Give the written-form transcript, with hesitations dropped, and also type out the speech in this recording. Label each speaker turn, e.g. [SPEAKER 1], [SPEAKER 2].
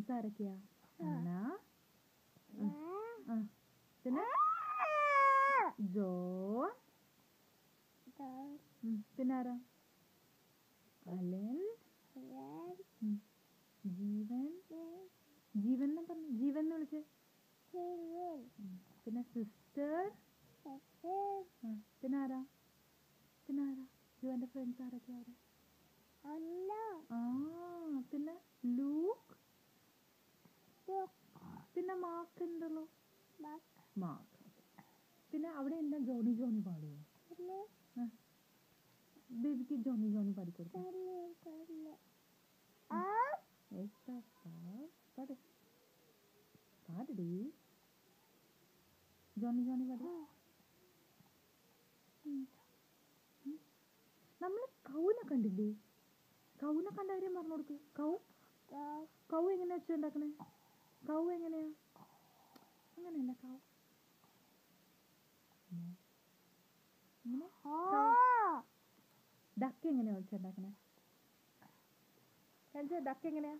[SPEAKER 1] Friends ആരൊക്കെയാ? അന്ന, പിന്നെ John, പിന്നെ ആരാ? അലൻ, ജീവൻ. ജീവൻ എന്ന് പറഞ്ഞു, ജീവൻ എന്ന് വിളിച്ചേ. പിന്നെ സിസ്റ്റർ. പിന്നെ ആരാ? പിന്നെ ആരാ? ജീവന്റെ ഫ്രണ്ട്സ് ആരൊക്കെയാ അവിടെ? പിന്നെ ലൂക്ക്, പിന്നെ മാർക്ക് ഉണ്ടല്ലോ. മാർക്ക്. പിന്നെ അവിടെ എന്താ ജോണി ജോണി പാടുവോ? ബേബിക്ക് ജോണി ജോണി പാടിക്കൊടുക്കും. പാട് പാടടി ജോണി ജോണി പാടി. നമ്മള് കൗനെ കണ്ടില്ലേ? കൗനെ കണ്ട കാര്യം പറഞ്ഞു കൊടുക്ക്. കൗ എങ്ങനെയാ വെച്ച് ഉണ്ടാക്കണേ? കൗ എങ്ങനെയാ? അങ്ങനെയല്ല കൗ. ഡക്ക് എങ്ങനെയാ വെച്ച് ഉണ്ടാക്കണേ? ഡക്ക് എങ്ങനെയാ?